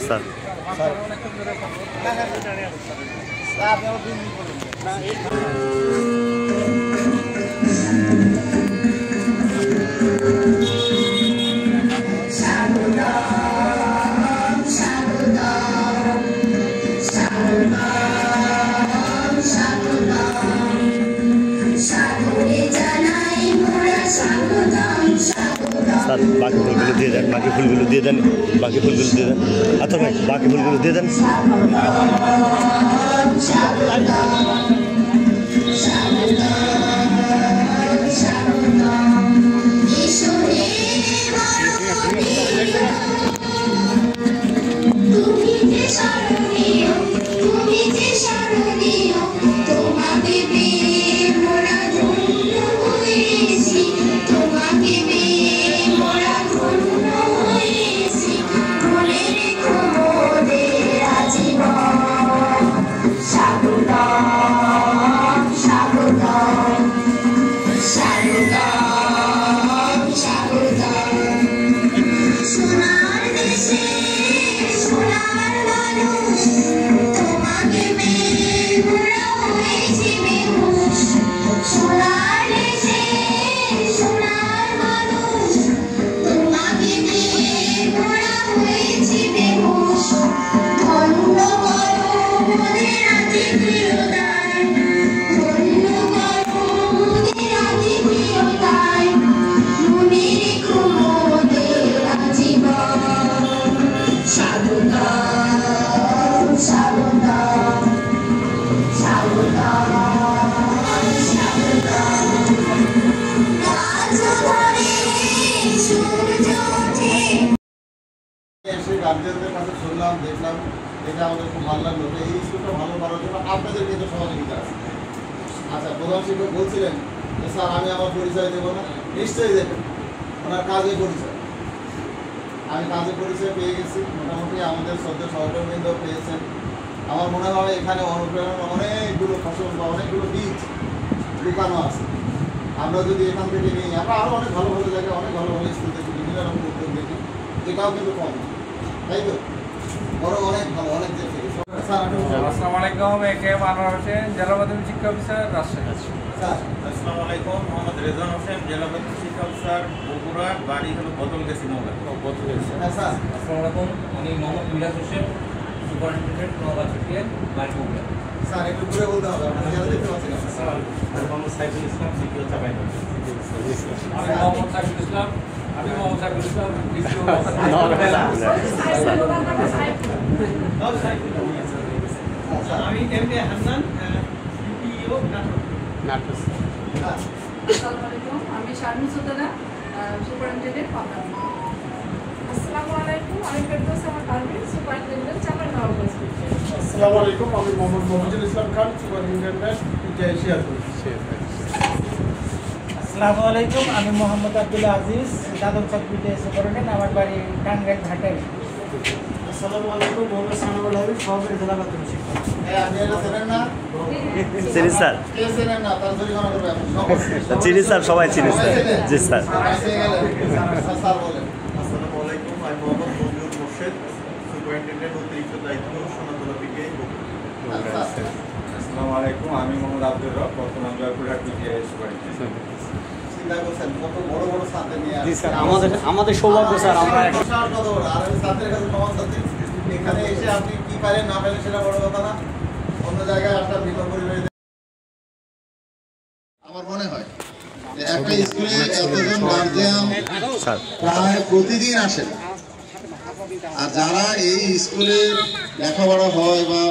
Sir sir বাকি ফুলগুলো দিয়ে দেন, বাকি ফুলগুলো দিয়ে দেন, বাকি ফুলগুলো দিয়ে দেন। আচ্ছা ভাই বাকি ফুলগুলো দিয়ে দেন। গার্জিয়ানদের কাছে শুনলাম, দেখলাম, এটা আমাদের খুব ভালো লাগলো। এই স্কুলটা ভালো করার জন্য আপনাদের কিন্তু সহযোগিতা আছে। আচ্ছা, প্রধান শিক্ষক বলছিলেন যে স্যার আমি আমার পরিচয় দেবো না। নিশ্চয়ই দেবেন, ওনার কাজে পরিচয়। আমি কাজে পরিচয় পেয়ে গেছি, মোটামুটি আমাদের শ্রদ্ধা সহকর্মীবৃন্দ পেয়েছেন। আমার মনে হয় এখানে অনুপ্রেরণার অনেকগুলো ফসল বা অনেকগুলো বীজ লুকানো আছে। আমরা যদি এখান থেকে নিই, আমরা আরও অনেক ভালো ভালো জায়গায় অনেক ভালো ভালো স্কুল দেখি, বিভিন্ন রকম উদ্যোগ দেখি, এটাও কিন্তু কম, তাই তো? বড় অনেক ভালো, অনেক দেখি। আসসালামু আলাইকুম, একে আনোয়ার হোসেন, জেলা মাধ্যমিক শিক্ষা অফিসার, রাজশাহী। আসসালামু আলাইকুম, মোহাম্মদ রেজান হোসেন, জেলা মাধ্যমিক শিক্ষা অফিসার, বগুড়া, বাড়ি হলো বদলগাছি মৌলা। আসসালামু আলাইকুম, আমি মোহাম্মদ মিরাজ হোসেন, সুপারিনটেন্ডেন্ট, নওগাঁ চট্টিয়াল, বাড়ি বগুড়া। স্যার একটু ঘুরে বলতে হবে, আপনারা যারা দেখতে পাচ্ছেন। আমি মোহাম্মদ সাইফুল ইসলাম, সিকিউ চাপাই। আমি মোহাম্মদ সাইফুল ইসলাম, আমি এম কে হান্নান, ইউপিও নাটক। আসসালামু আলাইকুম, আমি শারমিন সুলতানা, সুপারিনটেন্ডেন্ট, পাবনা। আসসালামু আলাইকুম, আমি ফেরদৌস আমার পারভিন, সুপারিনটেন্ডেন্ট, চাঁপাইনবাবগঞ্জ। আসসালামু আলাইকুম, আমি মোহাম্মদ মফিজুল ইসলাম খান, সুপারিনটেন্ডেন্ট, শেয়ারপুর। আসসালামু আলাইকুম, আমি মোহাম্মদ আব্দুল আজিজ, দাদম সার্কিটে সুপারিনটেন্ডেন্ট, আমার বাড়ি টাঙ্গাইল ঘাটাইল। আসসালামু আলাইকুম, মোহাম্মদ সানাউল হাবিব, সহকারী জেলা মাধ্যমিক শিক্ষক। আপনি এটা চেনেন না? চিনি স্যার, কে চেনেন না? তার জরিমানা করবে এখন। চিনি স্যার, সবাই চিনি স্যার। জি স্যার। স্যার বলেন। আসসালামু আলাইকুম, আমি মোহাম্মদ মঞ্জুর মোর্শেদ, সুপারিনটেন্ডেন্ট, অতিরিক্ত দায়িত্ব, সোনাতলা পিকে। আসসালামু আলাইকুম, আমি মোহাম্মদ আব্দুর রব, বর্তমান জয়পুরহাট পিটিআই সুপারিনটেন্ডেন্ট। চিন্তা করছেন কত বড় বড় ছাত্র নিয়ে আমাদের সৌভাগ্য স্যার, আমরা আর ওই ছাত্রের কাছে সমান ছাত্রী। এখানে এসে আপনি কি পারেন না পারেন সেটা বড় কথা না, অন্য জায়গায় একটা ভিন্ন পরিবেশ। আমার মনে হয় যে একটা স্কুলে এতজন গার্জিয়ান প্রায় প্রতিদিন আসেন, আর যারা এই স্কুলে লেখাপড়া হয় বা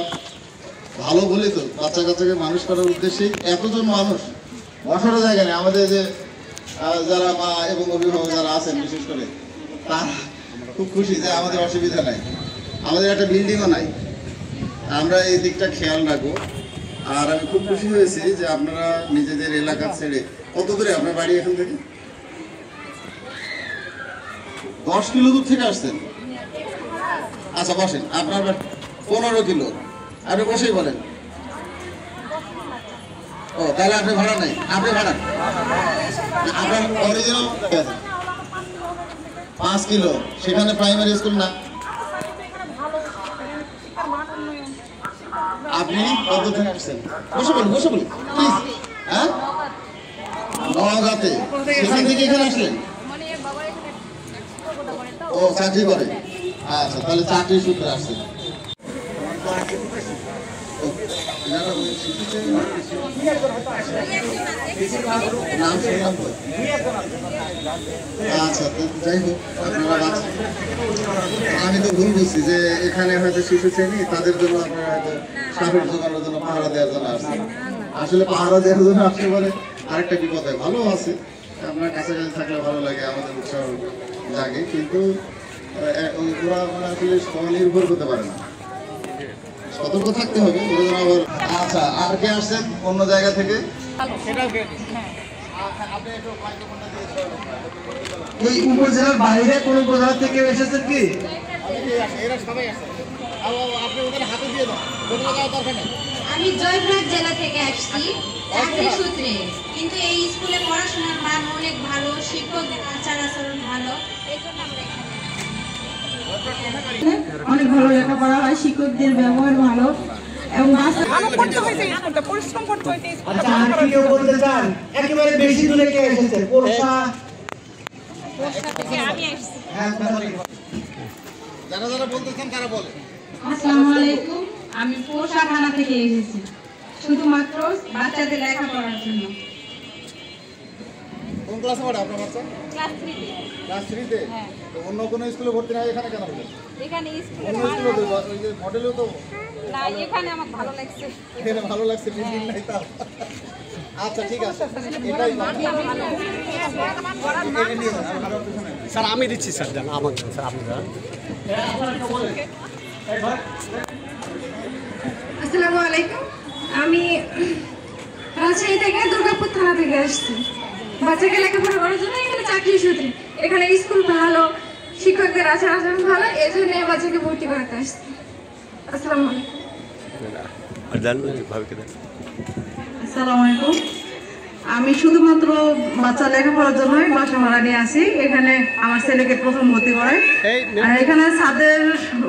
ভালো বলে তো বাচ্চা কাচ্চাকে মানুষ করার উদ্দেশ্যে এতজন মানুষ বসার জায়গা নেই। আমাদের যে যারা মা এবং অভিভাবক যারা আছেন বিশেষ করে, তারা খুব খুশি যে আমাদের অসুবিধা নাই, আমাদের একটা বিল্ডিংও নাই, আমরা এই দিকটা খেয়াল রাখবো। আর আমি খুব খুশি হয়েছি যে আপনারা নিজেদের এলাকা ছেড়ে, কত দূরে আপনার বাড়ি এখান থেকে? 10 কিলো দূর থেকে আসছেন। আচ্ছা বসেন, আপনার 15 কিলো, আপনি বসেই বলেন। ও তাহলে আপনি ভাড়া নাই, আপনি ভাড়া আপনার অরিজিনাল 5 কিলো, সেখানে প্রাইমারি স্কুল না? আপনি কত থেকে আসছেন? বসে বলুন প্লিজ। হ্যাঁ, নওগাঁতে। সেখান থেকে এখানে আসলেন? ও চাকরি করে। আচ্ছা, তাহলে চাকরি সূত্রে আসছেন। আচ্ছা, যাই হোক, আপনারা আমি তো ভুল বুঝছি যে এখানে হয়তো শিশু শ্রেণী, তাদের জন্য আপনারা হয়তো সাপের জোগানোর জন্য পাহারা দেওয়ার জন্য আসছেন। আসলে পাহারা দেওয়ার জন্য আসতে পারে আরেকটা বিপদ হয়। ভালো আছে, আপনার কাছাকাছি থাকলে ভালো লাগে, আমাদের উৎসাহ জাগে, কিন্তু ওরা আসলে স্বনির্ভর হতে পারে না, সতর্ক থাকতে হবে। আচ্ছা, আর কে আসছেন অন্য জায়গা থেকে? এই উপজেলার বাইরে কোন উপজেলা থেকে এসেছেন কি? আমি জয়পুরহাট জেলা থেকে আসছি চাকরি সূত্রে, কিন্তু এই স্কুলে পড়াশোনার মান অনেক ভালো, শিক্ষকদের আচার আচরণ ভালো, অনেক ভালো লেখাপড়া হয়, শিক্ষকদের ব্যবহার ভালো এবং পরিশ্রম করতে হইতে। আচ্ছা, আর কি কেউ বলতে চান? একেবারে বেশি দূরে কে এসেছে? পোরশা থেকে আমি আসছি। যারা বলতে চান তারা বলে। আসসালামু আলাইকুম, আমি পোরশা থানা থেকে এসেছি শুধুমাত্র বাচ্চাদের লেখাপড়ার জন্য। কোন ক্লাসে পড়ে আপনার বাচ্চা? ক্লাস 3 তে। ক্লাস 3 তে? হ্যাঁ। তো অন্য কোনো স্কুলে ভর্তি না, এখানে কেন হলো? এখানে স্কুলে অন্য স্কুলে তো ওই যে মডেলও তো না, এখানে আমার ভালো লাগছে। এখানে ভালো লাগছে, বিল্ডিং নাই তাও। আচ্ছা, ঠিক আছে, এটাই স্যার আমি দিচ্ছি স্যার, জান আমাকে স্যার আপনি জান। আসসালামু আলাইকুম, আমি রাজশাহী থেকে দুর্গাপুর থানা থেকে আসছি বাচ্চাকে লেখাপড়া করার জন্য। এখানে চাকরি সূত্রে, এখানে স্কুল ভালো, শিক্ষকদের আচার আচরণ ভালো, এই জন্য এই বাচ্চাকে ভর্তি করাতে আসছি। আসসালামু আলাইকুম। আসসালামু আলাইকুম, আমি শুধুমাত্র বাচ্চা লেখাপড়ার জন্য বাসা ভাড়া নিয়ে আসি। এখানে আমার ছেলেকে প্রথম ভর্তি করে, আর এখানে ছাদের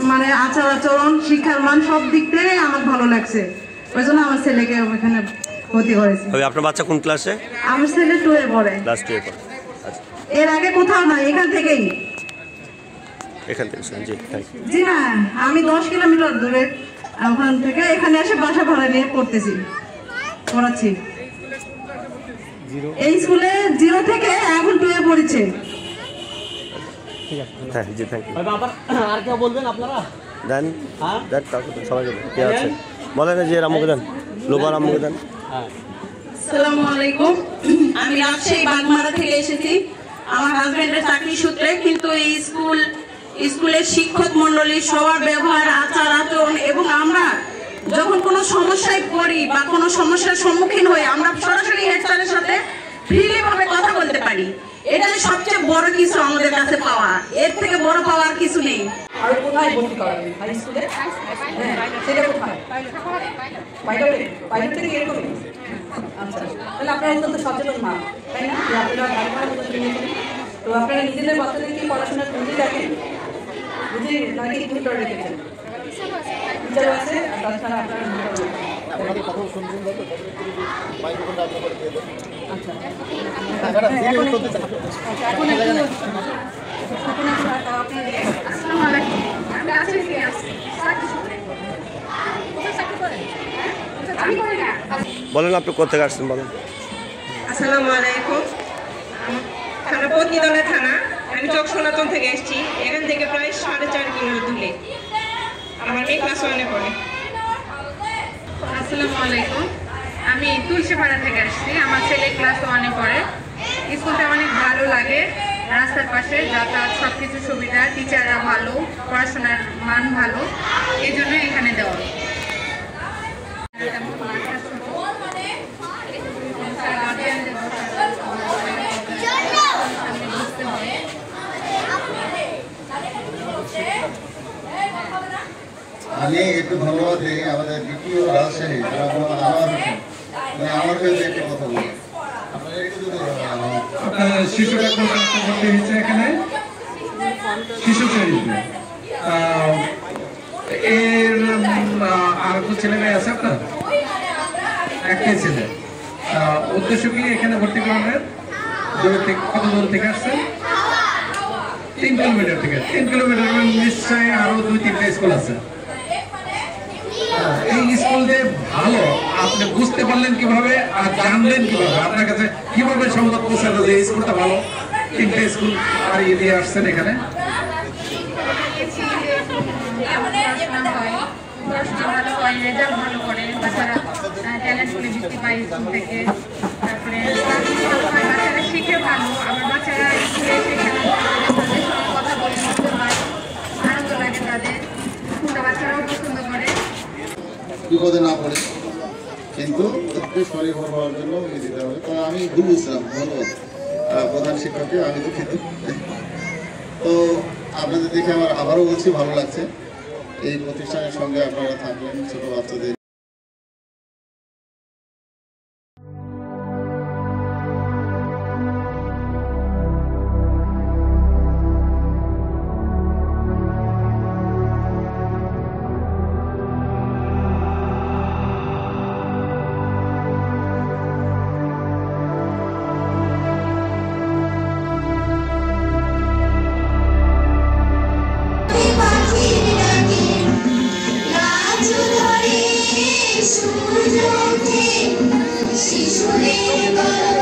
মানে আচার আচরণ, শিক্ষার মান সব দিক থেকে আমার ভালো লাগছে, ওই জন্য আমার ছেলেকে এখানে ভর্তি করেছি। আপনার বাচ্চা কোন ক্লাসে? আমার ছেলে 2 এ পড়ে। ক্লাস 2 এ পড়ে। আচ্ছা, এর আগে কোথাও না, এখান থেকেই। এখান থেকে জি, থ্যাংক ইউ। জি না, আমি 10 কিলোমিটার দূরে ওখান থেকে এখানে এসে বাসা ভাড়া নিয়ে পড়াচ্ছি। এই স্কুলে 0 থেকে এখন 2 এ পড়েছে। হ্যাঁ জি, থ্যাংক ইউ। আর কেউ বলবেন আপনারা? দেন দেন, সবাই কে আছে বলেন, যে রামুকে দেন, লোবা রামুকে দেন। আসসালামু আলাইকুম, আমি রাজশাহী বাগমারা থেকে এসেছি আমার হাজবেন্ডের চাকরি সূত্রে, কিন্তু এই স্কুলের শিক্ষক মন্ডলী সবার ব্যবহার, আচার আচরণ এবং আমরা যখন কোনো সমস্যায় পড়ি বা কোনো সমস্যার সম্মুখীন হই, আমরা সরাসরি হেড স্যারের সাথে ফ্রিলি ভাবে কথা বলতে পারি। এটাই সবচেয়ে বড় কিছু আমাদের কাছে পাওয়া, এর থেকে বড় পাওয়ার কিছু নেই। আর কোথায় ভর্তি করাবেন? হাই স্কুলে? সেটা কোথায়? বাইরে থেকে এরকম? আচ্ছা, তাহলে আপনারা অত্যন্ত সচেতন মা, তাই না? যে আপনারা গাড়ি ভাড়া মতো কিনেছেন, তো আপনারা নিজেদের বাচ্চাদের কি পড়াশোনার বুঝে রাখেন? বুঝে নাকি ভুল করে রেখেছেন? বিচার আছে, আর তাছাড়া আপনারা আপনাদের কথা শুনছেন, মাইক্রোফোনটা আপনার করে দিয়ে দেন। আচ্ছা, এখন আসসালামু আলাইকুম, আমি রাজশাহী থেকে আসছি চাকরি সূত্রে। কোথায় চাকরি করেন? আমি করি না। বলেন আপনি কোথা থেকে আসছেন বলেন। আসসালামু আলাইকুম, থানা পত্নীতলা থানা, আমি চক সনাতন থেকে এসেছি। এখান থেকে প্রায় 4.5 কিলোমিটার দূরে। আমার মেয়ে ক্লাস 1 এ পড়ে। আসসালামু আলাইকুম, আমি তুলসীপাড়া থেকে আসছি, আমার ছেলে ক্লাস 1 এ পড়ে। স্কুলটা অনেক ভালো লাগে, রাস্তার পাশে যাতায়াত সবকিছু সুবিধা, টিচাররা ভালো, পড়াশোনার মান ভালো, এই জন্য এখানে দেওয়া। আমি একটু ধন্যবাদ দিই আমাদের দ্বিতীয় রাজশাহী আমাকে একটু কথা বলি। শিশু ডাক্তার ভর্তি হয়েছে এখানে শিশু শ্রেণীতে। এর আর কোন ছেলে মেয়ে আছে আপনার? একটাই ছেলে। উদ্দেশ্য কি এখানে ভর্তি করানোর? কত দূর থেকে আসছেন? 3 কিলোমিটার থেকে। 3 কিলোমিটার নিশ্চয়ই আরো 2-3টা স্কুল আছে। এই স্কুল যে ভালো আপনি বুঝতে পারলেন কিভাবে আর জানলেন কিভাবে? আপনার কাছে কিভাবে সংবাদ পৌঁছালো যে এই স্কুলটা ভালো? 3টে স্কুল আর দিয়ে আসছেন এখানে? ভালো হয়, রেজাল্ট ভালো করে, বাচ্চারা ট্যালেন্টগুলো বৃদ্ধি পায় স্কুল থেকে। তারপরে বাচ্চারা শিখে ভালো, আবার বাচ্চারা স্কুলে এসে তাদের সঙ্গে কথা বলে শিখতে হয়, আনন্দ লাগে তাদের, স্কুলটা বাচ্চারাও পছন্দ করে। বিপদে না পড়ে কিন্তু একটু শরীর ভালো হওয়ার জন্য দিতে হবে। তো আমি বুঝলাম, ধন্যবাদ প্রধান শিক্ষককে, আমি দুঃখিত। তো আপনাদের দেখে আমার আবারও বলছি ভালো লাগছে, এই প্রতিষ্ঠানের সঙ্গে আপনারা থাকলেন ছোট বাচ্চাদের। শিশুদের